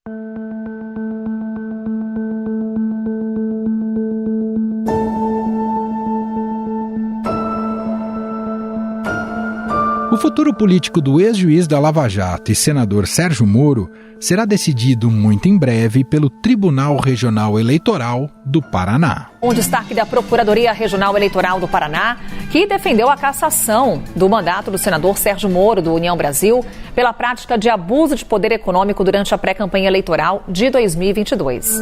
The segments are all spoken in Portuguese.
O futuro político do ex-juiz da Lava Jato e senador Sérgio Moro será decidido muito em breve pelo Tribunal Regional Eleitoral do Paraná. Um destaque da Procuradoria Regional Eleitoral do Paraná, que defendeu a cassação do mandato do senador Sérgio Moro, do União Brasil, pela prática de abuso de poder econômico durante a pré-campanha eleitoral de 2022.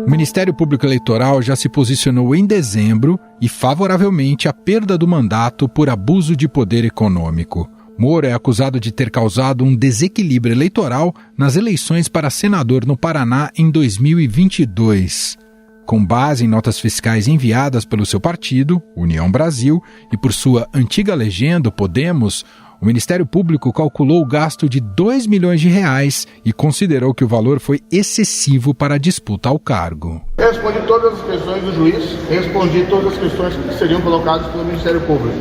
O Ministério Público Eleitoral já se posicionou em dezembro e favoravelmente à perda do mandato por abuso de poder econômico. Moro é acusado de ter causado um desequilíbrio eleitoral nas eleições para senador no Paraná em 2022. Com base em notas fiscais enviadas pelo seu partido, União Brasil, e por sua antiga legenda, Podemos, o Ministério Público calculou o gasto de R$2 milhões e considerou que o valor foi excessivo para a disputa ao cargo. Eu respondi todas as questões do juiz, respondi todas as questões que seriam colocadas pelo Ministério Público.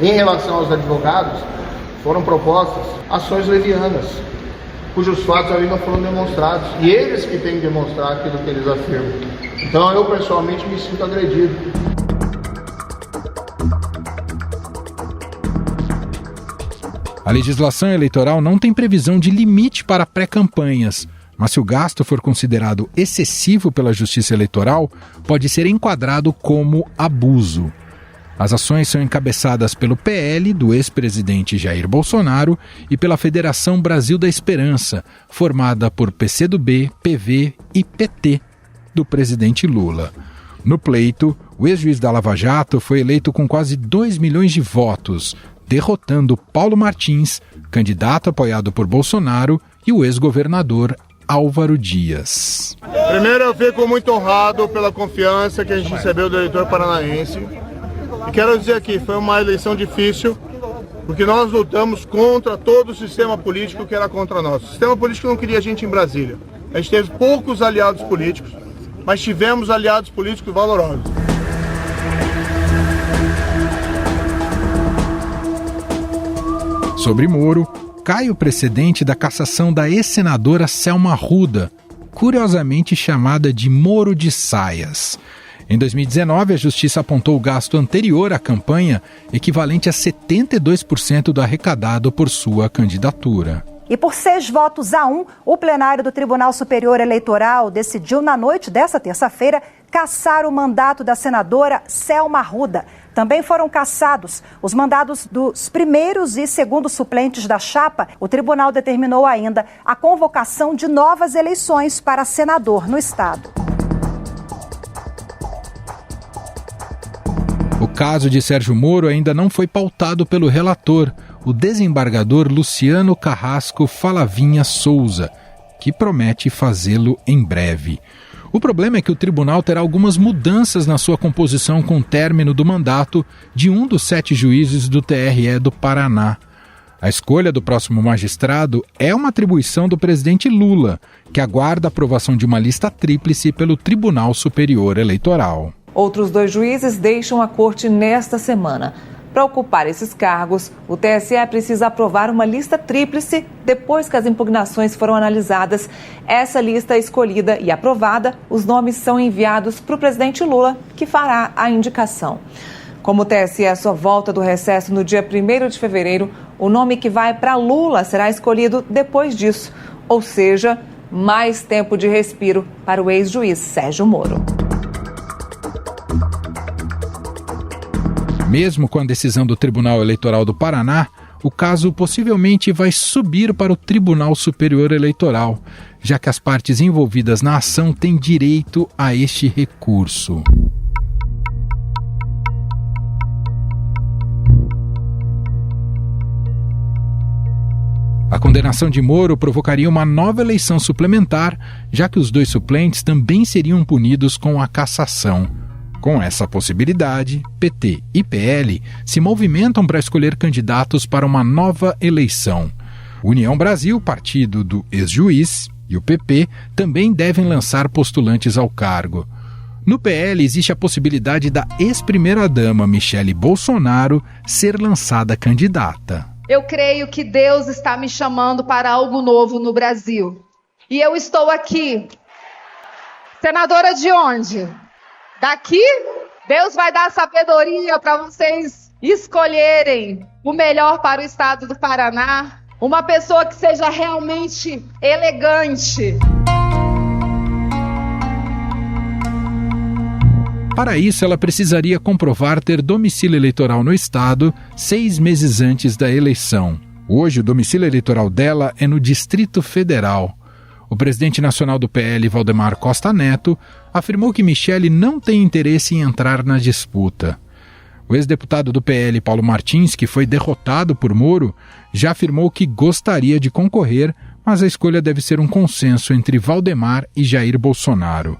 Em relação aos advogados, foram propostas ações levianas, cujos fatos ali não foram demonstrados. E eles que têm que demonstrar aquilo que eles afirmam. Então eu pessoalmente me sinto agredido. A legislação eleitoral não tem previsão de limite para pré-campanhas, mas se o gasto for considerado excessivo pela Justiça Eleitoral, pode ser enquadrado como abuso. As ações são encabeçadas pelo PL do ex-presidente Jair Bolsonaro e pela Federação Brasil da Esperança, formada por PCdoB, PV e PT do presidente Lula. No pleito, o ex-juiz da Lava Jato foi eleito com quase 2 milhões de votos, derrotando Paulo Martins, candidato apoiado por Bolsonaro, e o ex-governador Álvaro Dias. Primeiro, eu fico muito honrado pela confiança que a gente recebeu do eleitor paranaense. E quero dizer aqui, foi uma eleição difícil, porque nós lutamos contra todo o sistema político que era contra nós. O sistema político não queria a gente em Brasília. A gente teve poucos aliados políticos, mas tivemos aliados políticos valorosos. Sobre Moro, cai o precedente da cassação da ex-senadora Selma Arruda, curiosamente chamada de Moro de Saias. Em 2019, a Justiça apontou o gasto anterior à campanha, equivalente a 72% do arrecadado por sua candidatura. E por 6 votos a 1, o plenário do Tribunal Superior Eleitoral decidiu, na noite desta terça-feira, cassar o mandato da senadora Selma Arruda. Também foram cassados os mandados dos primeiros e segundos suplentes da chapa. O tribunal determinou ainda a convocação de novas eleições para senador no estado. O caso de Sérgio Moro ainda não foi pautado pelo relator, o desembargador Luciano Carrasco Falavinha Souza, que promete fazê-lo em breve. O problema é que o tribunal terá algumas mudanças na sua composição com o término do mandato de um dos 7 juízes do TRE do Paraná. A escolha do próximo magistrado é uma atribuição do presidente Lula, que aguarda a aprovação de uma lista tríplice pelo Tribunal Superior Eleitoral. Outros 2 juízes deixam a corte nesta semana. Para ocupar esses cargos, o TSE precisa aprovar uma lista tríplice depois que as impugnações foram analisadas. Essa lista escolhida e aprovada, os nomes são enviados para o presidente Lula, que fará a indicação. Como o TSE só volta do recesso no dia 1º de fevereiro, o nome que vai para Lula será escolhido depois disso. Ou seja, mais tempo de respiro para o ex-juiz Sérgio Moro. Mesmo com a decisão do Tribunal Eleitoral do Paraná, o caso possivelmente vai subir para o Tribunal Superior Eleitoral, já que as partes envolvidas na ação têm direito a este recurso. A condenação de Moro provocaria uma nova eleição suplementar, já que os 2 suplentes também seriam punidos com a cassação. Com essa possibilidade, PT e PL se movimentam para escolher candidatos para uma nova eleição. União Brasil, partido do ex-juiz, e o PP também devem lançar postulantes ao cargo. No PL existe a possibilidade da ex-primeira-dama Michele Bolsonaro ser lançada candidata. eu creio que Deus está me chamando para algo novo no Brasil. E eu estou aqui. Senadora de onde? Daqui? Deus vai dar sabedoria para vocês escolherem o melhor para o estado do Paraná. Uma pessoa que seja realmente elegante. Para isso, ela precisaria comprovar ter domicílio eleitoral no estado 6 meses antes da eleição. Hoje, o domicílio eleitoral dela é no Distrito Federal. O presidente nacional do PL, Valdemar Costa Neto, afirmou que Michele não tem interesse em entrar na disputa. O ex-deputado do PL, Paulo Martins, que foi derrotado por Moro, já afirmou que gostaria de concorrer, mas a escolha deve ser um consenso entre Valdemar e Jair Bolsonaro.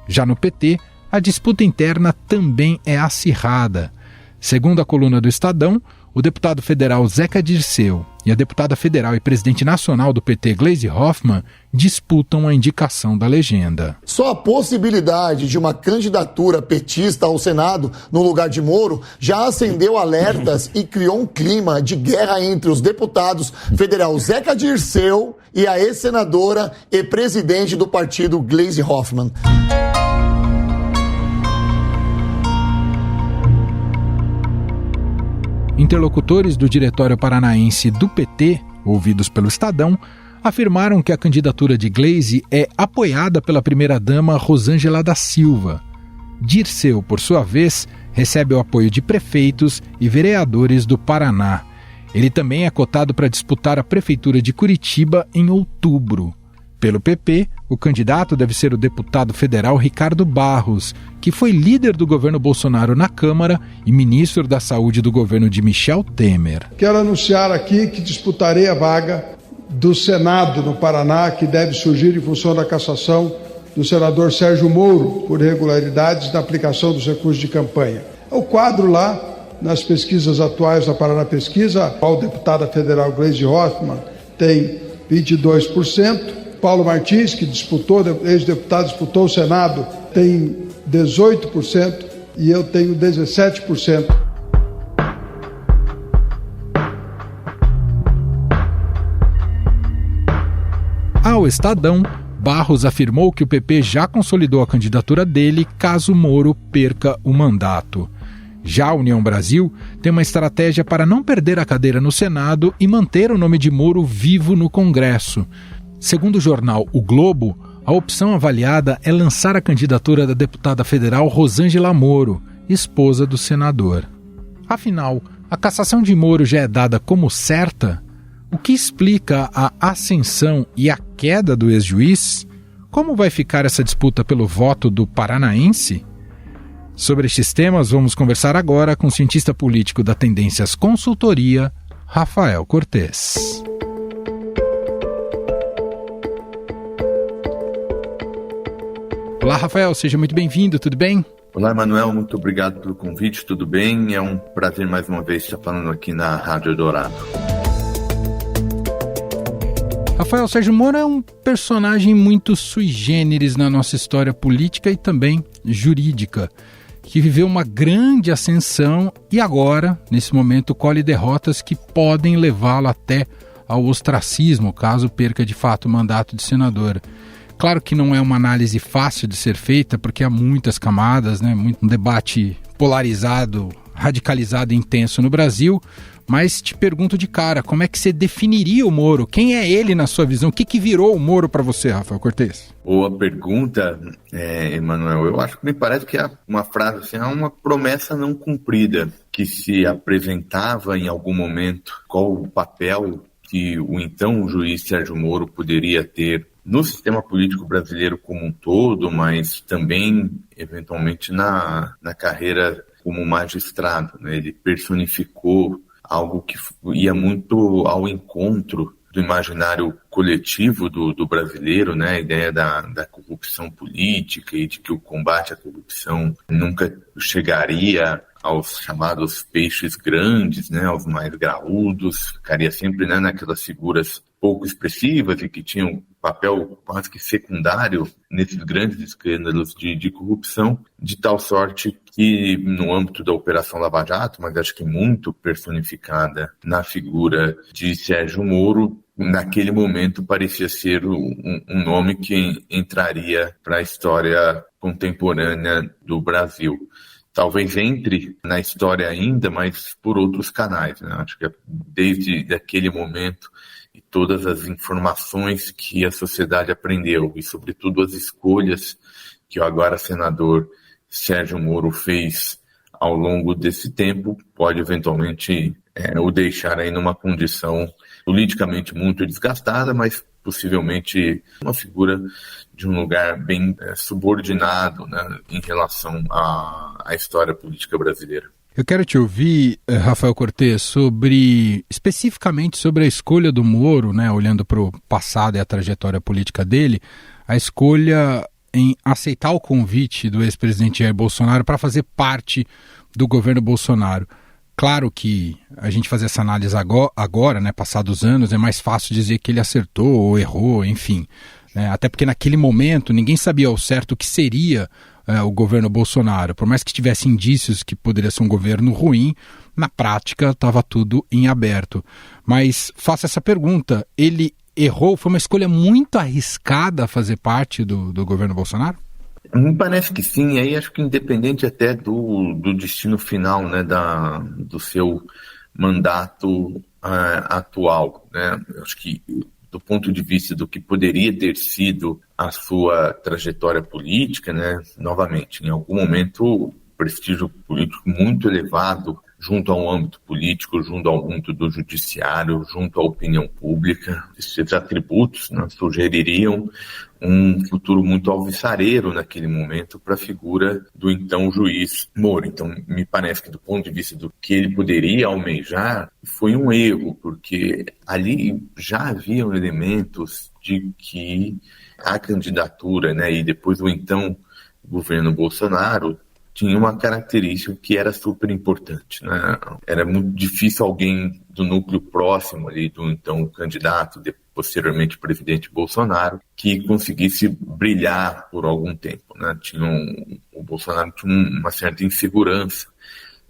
Já no PT, a disputa interna também é acirrada. Segundo a coluna do Estadão, o deputado federal Zeca Dirceu e a deputada federal e presidente nacional do PT, Gleisi Hoffmann, disputam a indicação da legenda. Só a possibilidade de uma candidatura petista ao Senado no lugar de Moro já acendeu alertas e criou um clima de guerra entre os deputados federal Zeca Dirceu e a ex-senadora e presidente do partido Gleisi Hoffmann. Interlocutores do Diretório Paranaense do PT, ouvidos pelo Estadão, afirmaram que a candidatura de Gleisi é apoiada pela primeira-dama Rosângela da Silva. Dirceu, por sua vez, recebe o apoio de prefeitos e vereadores do Paraná. Ele também é cotado para disputar a prefeitura de Curitiba em outubro. Pelo PP, o candidato deve ser o deputado federal Ricardo Barros, que foi líder do governo Bolsonaro na Câmara e ministro da Saúde do governo de Michel Temer. Quero anunciar aqui que disputarei a vaga do Senado no Paraná, que deve surgir em função da cassação do senador Sérgio Moro por irregularidades na aplicação dos recursos de campanha. O quadro lá, nas pesquisas atuais da Paraná Pesquisa, a atual deputada federal Gleisi Hoffmann tem 22%. Paulo Martins, que disputou, ex-deputado, disputou o Senado, tem 18% e eu tenho 17%. Ao Estadão, Barros afirmou que o PP já consolidou a candidatura dele caso Moro perca o mandato. Já a União Brasil tem uma estratégia para não perder a cadeira no Senado e manter o nome de Moro vivo no Congresso. Segundo o jornal O Globo, a opção avaliada é lançar a candidatura da deputada federal Rosângela Moro, esposa do senador. Afinal, a cassação de Moro já é dada como certa? O que explica a ascensão e a queda do ex-juiz? Como vai ficar essa disputa pelo voto do paranaense? Sobre estes temas, vamos conversar agora com o cientista político da Tendências Consultoria, Rafael Cortes. Olá, Rafael, seja muito bem-vindo, tudo bem? Olá, Emanuel, muito obrigado pelo convite, tudo bem? É um prazer mais uma vez estar falando aqui na Rádio Eldorado. Rafael, Sérgio Moro é um personagem muito sui generis na nossa história política e também jurídica, que viveu uma grande ascensão e agora, nesse momento, colhe derrotas que podem levá-lo até ao ostracismo, caso perca de fato o mandato de senador. Claro que não é uma análise fácil de ser feita, porque há muitas camadas, né? Um debate polarizado, radicalizado e intenso no Brasil, mas te pergunto de cara, como é que você definiria o Moro? Quem é ele na sua visão? O que virou o Moro para você, Rafael Cortes? Boa pergunta, Emanuel. Eu acho que me parece que é uma frase assim, é uma promessa não cumprida, que se apresentava em algum momento qual o papel que o então juiz Sérgio Moro poderia ter no sistema político brasileiro como um todo, mas também, eventualmente, na carreira como magistrado, né? Ele personificou algo que ia muito ao encontro do imaginário coletivo do brasileiro, né? A ideia da corrupção política e de que o combate à corrupção nunca chegaria aos chamados peixes grandes, né? Aos mais graúdos, ficaria sempre, né, naquelas figuras pouco expressivas e que tinham papel quase que secundário nesses grandes escândalos de corrupção, de tal sorte que, no âmbito da Operação Lava Jato, mas acho que muito personificada na figura de Sérgio Moro, naquele momento parecia ser um nome que entraria para a história contemporânea do Brasil. Talvez entre na história ainda, mas por outros canais, né? Acho que desde aquele momento e todas as informações que a sociedade aprendeu e, sobretudo, as escolhas que o agora senador Sérgio Moro fez ao longo desse tempo, pode eventualmente o deixar aí numa condição politicamente muito desgastada, mas possivelmente uma figura de um lugar bem subordinado, né, em relação à história política brasileira. Eu quero te ouvir, Rafael Cortez, especificamente sobre a escolha do Moro, né, olhando para o passado e a trajetória política dele, a escolha em aceitar o convite do ex-presidente Jair Bolsonaro para fazer parte do governo Bolsonaro. Claro que a gente fazer essa análise agora, né, passados anos, é mais fácil dizer que ele acertou ou errou, enfim. Né, até porque naquele momento ninguém sabia ao certo o que seria o governo Bolsonaro. Por mais que tivesse indícios que poderia ser um governo ruim, na prática estava tudo em aberto. Mas faço essa pergunta, ele errou? Foi uma escolha muito arriscada fazer parte do governo Bolsonaro? Me parece que sim, aí acho que independente até do destino final, né, do seu mandato atual, né, acho que do ponto de vista do que poderia ter sido a sua trajetória política, né, novamente, em algum momento, prestígio político muito elevado junto ao âmbito político, junto ao âmbito do judiciário, junto à opinião pública. Esses atributos, né, sugeririam um futuro muito alvissareiro naquele momento para a figura do então juiz Moro. Então, me parece que do ponto de vista do que ele poderia almejar, foi um erro, porque ali já haviam elementos de que a candidatura, né, e depois o então governo Bolsonaro, tinha uma característica que era super importante, né? Era muito difícil alguém do núcleo próximo ali do então candidato, posteriormente presidente Bolsonaro, que conseguisse brilhar por algum tempo, né? O Bolsonaro tinha uma certa insegurança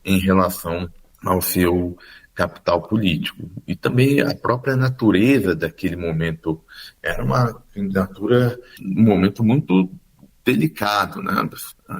em relação ao seu capital político. E também a própria natureza daquele momento era uma candidatura, um momento muito delicado, né?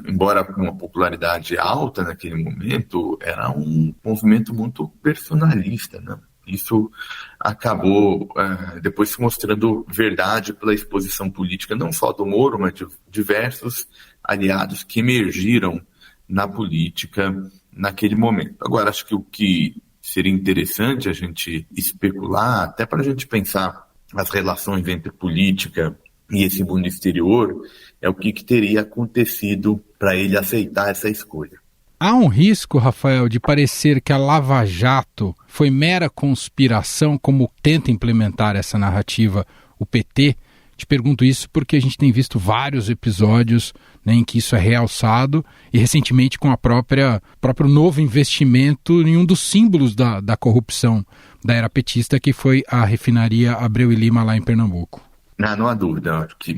Embora com uma popularidade alta naquele momento, era um movimento muito personalista, né? Isso acabou depois se mostrando verdade pela exposição política, não só do Moro, mas de diversos aliados que emergiram na política naquele momento. Agora, acho que o que seria interessante a gente especular, até para a gente pensar as relações entre política e esse mundo exterior, é o que teria acontecido para ele aceitar essa escolha. Há um risco, Rafael, de parecer que a Lava Jato foi mera conspiração, como tenta implementar essa narrativa o PT? Te pergunto isso porque a gente tem visto vários episódios, né, em que isso é realçado, e recentemente com próprio novo investimento em um dos símbolos da corrupção da era petista, que foi a refinaria Abreu e Lima lá em Pernambuco. Não há dúvida. Acho que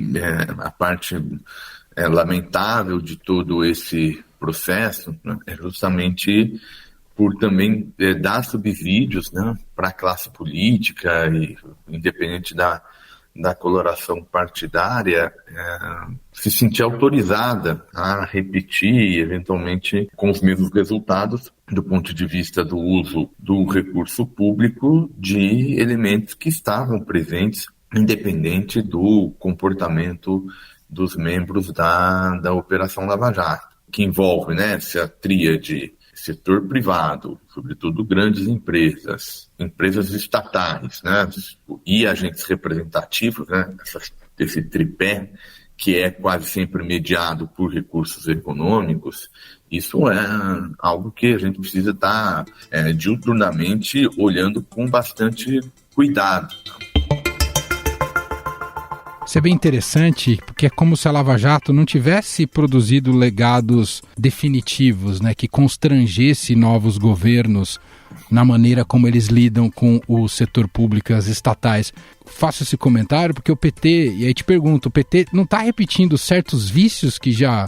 a parte lamentável de todo esse processo, né, é justamente por também dar subsídios, né, para a classe política, e independente da coloração partidária, se sentir autorizada a repetir, eventualmente com os mesmos resultados, do ponto de vista do uso do recurso público, de elementos que estavam presentes, independente do comportamento dos membros da Operação Lava Jato, que envolve, né, essa tríade: setor privado, sobretudo grandes empresas estatais, né, e agentes representativos, né, esse tripé que é quase sempre mediado por recursos econômicos. Isso é algo que a gente precisa estar diuturnamente olhando com bastante cuidado. Isso é bem interessante, porque é como se a Lava Jato não tivesse produzido legados definitivos, né, que constrangesse novos governos na maneira como eles lidam com o setor público e as estatais. Faço esse comentário porque o PT, e aí te pergunto, o PT não está repetindo certos vícios que já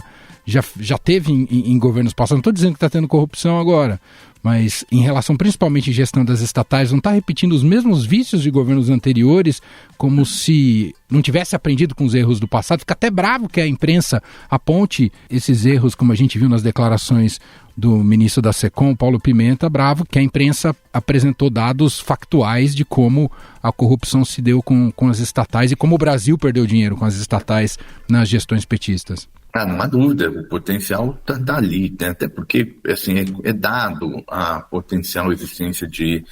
teve em governos passados? Não estou dizendo que está tendo corrupção agora, mas em relação principalmente à gestão das estatais, não está repetindo os mesmos vícios de governos anteriores, como se não tivesse aprendido com os erros do passado? Fica até bravo que a imprensa aponte esses erros, como a gente viu nas declarações do ministro da SECOM, Paulo Pimenta, bravo que a imprensa apresentou dados factuais de como a corrupção se deu com as estatais e como o Brasil perdeu dinheiro com as estatais nas gestões petistas. Não há dúvida, o potencial está ali, né? Até porque assim, é dado a potencial existência de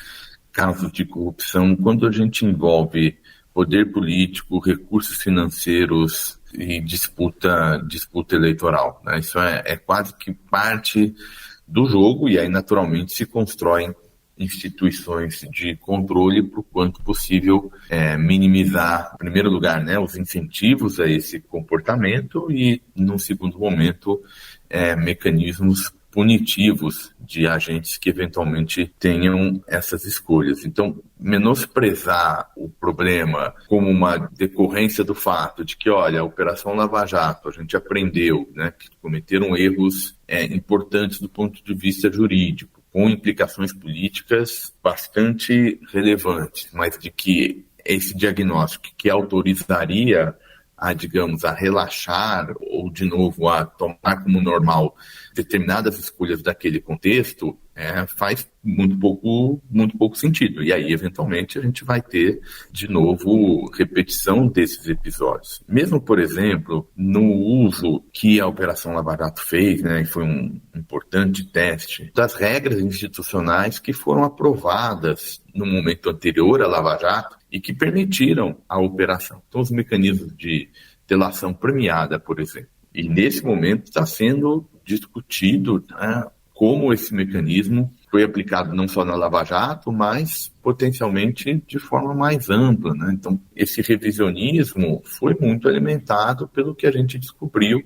casos de corrupção quando a gente envolve poder político, recursos financeiros e disputa eleitoral, né? Isso é quase que parte do jogo e aí naturalmente se constroem instituições de controle para o quanto possível minimizar, em primeiro lugar, né, os incentivos a esse comportamento e, num segundo momento, mecanismos punitivos de agentes que eventualmente tenham essas escolhas. Então, menosprezar o problema como uma decorrência do fato de que, olha, a Operação Lava Jato, a gente aprendeu, né, que cometeram erros importantes do ponto de vista jurídico, com implicações políticas bastante relevantes, mas de que esse diagnóstico que autorizaria a relaxar ou, de novo, a tomar como normal determinadas escolhas daquele contexto, faz muito pouco sentido. E aí, eventualmente, a gente vai ter, de novo, repetição desses episódios. Mesmo, por exemplo, no uso que a Operação Lava Jato fez, né, e foi um importante teste, das regras institucionais que foram aprovadas no momento anterior à Lava Jato e que permitiram a operação. Então, os mecanismos de delação premiada, por exemplo. E, nesse momento, está sendo discutido, né, como esse mecanismo foi aplicado não só na Lava Jato, mas potencialmente de forma mais ampla, né? Então, esse revisionismo foi muito alimentado pelo que a gente descobriu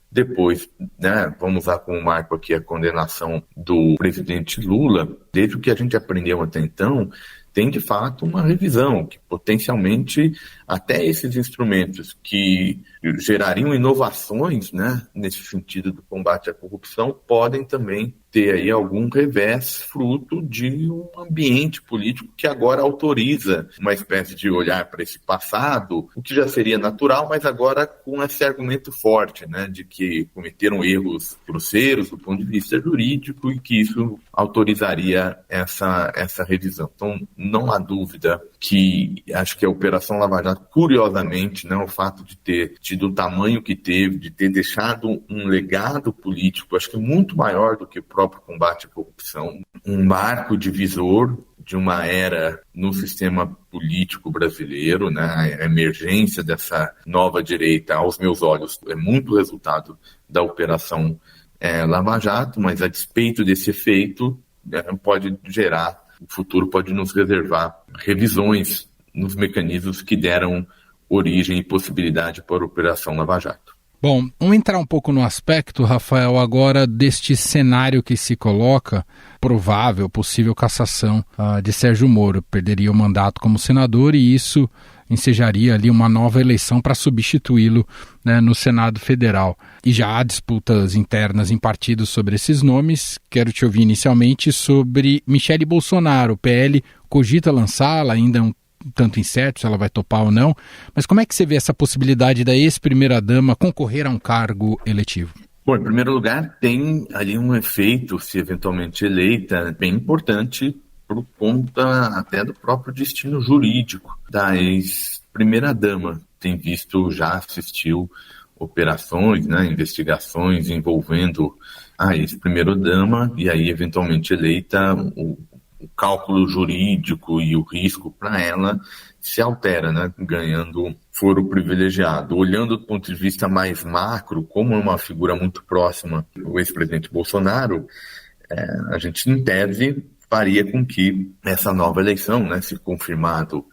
depois, né? Vamos usar como marco aqui a condenação do presidente Lula. Desde o que a gente aprendeu até então, tem de fato uma revisão, que potencialmente até esses instrumentos que gerariam inovações, né, nesse sentido do combate à corrupção, podem também ter aí algum revés fruto de um ambiente político que agora autoriza uma espécie de olhar para esse passado, o que já seria natural, mas agora com esse argumento forte, né, de que cometeram erros grosseiros do ponto de vista jurídico e que isso autorizaria essa revisão. Então, não há dúvida que acho que a Operação Lava Jato, curiosamente, né, o fato de ter tido o tamanho que teve, de ter deixado um legado político, acho que muito maior do que o próprio combate à corrupção, um marco divisor de uma era no sistema político brasileiro, né, a emergência dessa nova direita, aos meus olhos, é muito resultado da Operação Lava Jato, mas a despeito desse efeito, pode gerar, o futuro pode nos reservar revisões nos mecanismos que deram origem e possibilidade para a Operação Lava Jato. Bom, vamos entrar um pouco no aspecto, Rafael, agora deste cenário que se coloca, provável, possível cassação de Sérgio Moro. Perderia o mandato como senador e isso ensejaria ali uma nova eleição para substituí-lo, né, no Senado Federal. E já há disputas internas em partidos sobre esses nomes. Quero te ouvir inicialmente sobre Michele Bolsonaro. O PL cogita lançá-la, ainda é um tanto incerto se ela vai topar ou não, mas como é que você vê essa possibilidade da ex-primeira-dama concorrer a um cargo eletivo? Bom, em primeiro lugar, tem ali um efeito, se eventualmente eleita, bem importante por conta até do próprio destino jurídico da ex-primeira-dama. Tem visto, já assistiu operações, né, investigações envolvendo a ex-primeira-dama e aí eventualmente eleita, o cálculo jurídico e o risco para ela se altera, né, ganhando foro privilegiado. Olhando do ponto de vista mais macro, como é uma figura muito próxima do ex-presidente Bolsonaro, a gente, em tese, faria com que essa nova eleição, né, se confirmado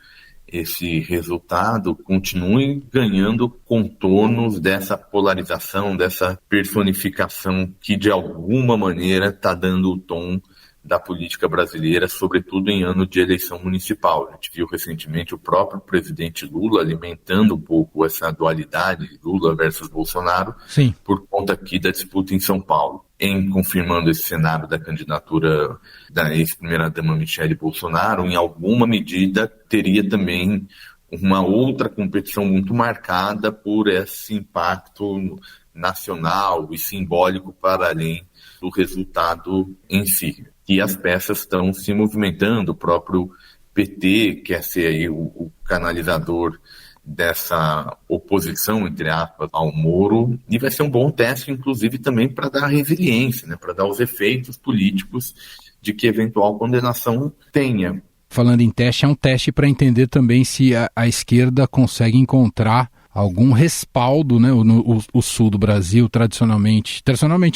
esse resultado continue ganhando contornos dessa polarização, dessa personificação que de alguma maneira está dando o tom da política brasileira, sobretudo em ano de eleição municipal. A gente viu recentemente o próprio presidente Lula alimentando um pouco essa dualidade, Lula versus Bolsonaro, Sim. por conta aqui da disputa em São Paulo. Em confirmando esse cenário da candidatura da ex-primeira-dama Michele Bolsonaro, em alguma medida teria também uma outra competição muito marcada por esse impacto nacional e simbólico para além do resultado em si. E as peças estão se movimentando, o próprio PT quer ser aí o canalizador dessa oposição, entre aspas, ao Moro, e vai ser um bom teste, inclusive, também para dar resiliência, né, para dar os efeitos políticos de que eventual condenação tenha. Falando em teste, é um teste para entender também se a esquerda consegue encontrar algum respaldo, né? O sul do Brasil, tradicionalmente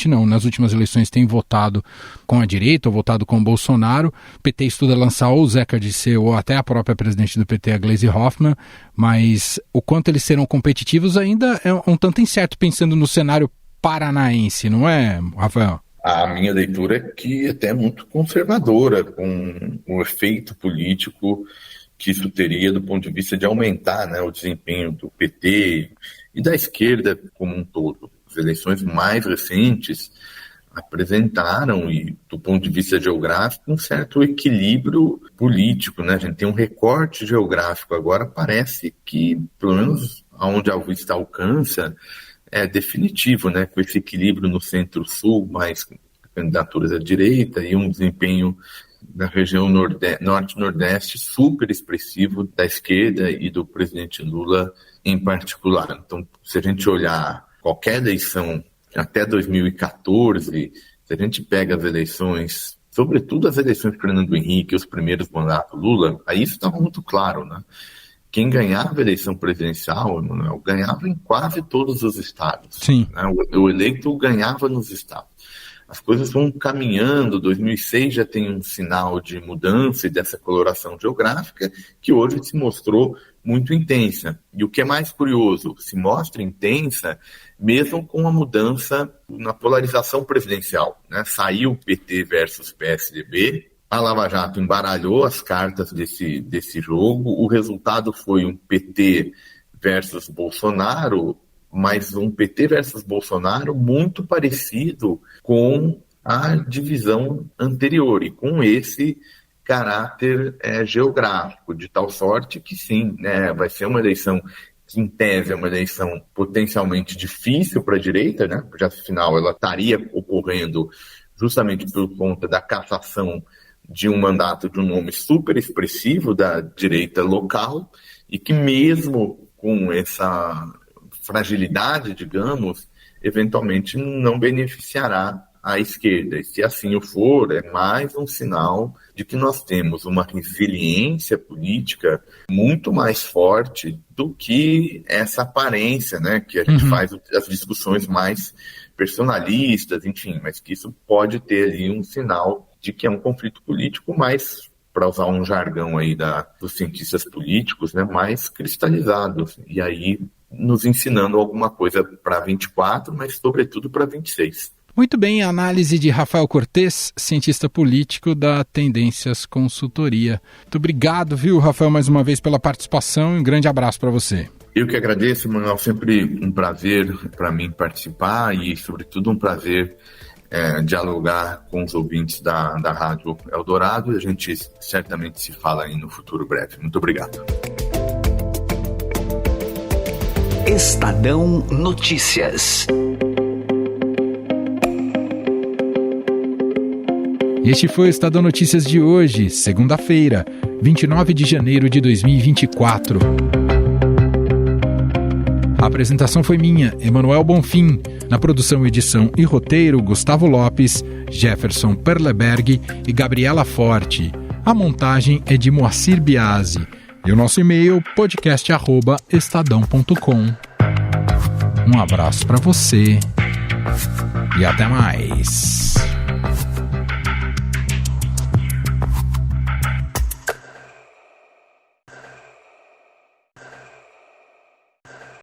não, nas últimas eleições tem votado com a direita ou votado com o Bolsonaro. O PT estuda lançar ou o Zeca Dirceu ou até a própria presidente do PT, a Gleisi Hoffmann, mas o quanto eles serão competitivos ainda é um tanto incerto, pensando no cenário paranaense, não é, Rafael? A minha leitura é que até muito conservadora, com o efeito político que isso teria do ponto de vista de aumentar, né, o desempenho do PT e da esquerda como um todo. As eleições mais recentes apresentaram, e do ponto de vista geográfico, um certo equilíbrio político, né? A gente tem um recorte geográfico agora, parece que, pelo menos onde a vista alcança, é definitivo, né? Com esse equilíbrio no centro-sul, mais candidaturas à direita e um desempenho na região norte-nordeste super expressivo da esquerda e do presidente Lula em particular. Então, se a gente olhar qualquer eleição até 2014, se a gente pega as eleições, sobretudo as eleições de Fernando Henrique, os primeiros mandatos Lula, aí isso estava muito claro, né? Quem ganhava a eleição presidencial, Emanuel, ganhava em quase todos os estados. Sim. Né? O eleito ganhava nos estados. As coisas vão caminhando, 2006 já tem um sinal de mudança e dessa coloração geográfica que hoje se mostrou muito intensa. E o que é mais curioso, se mostra intensa mesmo com a mudança na polarização presidencial, né? Saiu PT versus PSDB, a Lava Jato embaralhou as cartas desse jogo, o resultado foi um PT versus Bolsonaro, mas um PT versus Bolsonaro muito parecido com a divisão anterior e com esse caráter geográfico, de tal sorte que sim, né, vai ser uma eleição que em tese é uma eleição potencialmente difícil para a direita, né, porque afinal ela estaria ocorrendo justamente por conta da cassação de um mandato de um nome super expressivo da direita local e que mesmo com essa fragilidade, digamos, eventualmente não beneficiará a esquerda. E se assim o for, é mais um sinal de que nós temos uma resiliência política muito mais forte do que essa aparência, né, que a gente faz as discussões mais personalistas, enfim, mas que isso pode ter ali um sinal de que é um conflito político mais, para usar um jargão aí dos cientistas políticos, né, mais cristalizado. E aí nos ensinando alguma coisa para 24, mas sobretudo para 26. Muito bem, a análise de Rafael Cortes, cientista político da Tendências Consultoria. Muito obrigado, viu, Rafael, mais uma vez pela participação e um grande abraço para você. Eu que agradeço, Manuel, sempre um prazer para mim participar e, sobretudo, um prazer dialogar com os ouvintes da Rádio Eldorado, e a gente certamente se fala aí no futuro breve. Muito obrigado. Estadão Notícias. Este foi o Estadão Notícias de hoje, segunda-feira, 29 de janeiro de 2024. A apresentação foi minha, Emanuel Bonfim. Na produção, edição e roteiro, Gustavo Lopes, Jefferson Perleberg e Gabriela Forte. A montagem é de Moacir Biasi. E o nosso e-mail, podcast@estadão.com. Um abraço para você e até mais.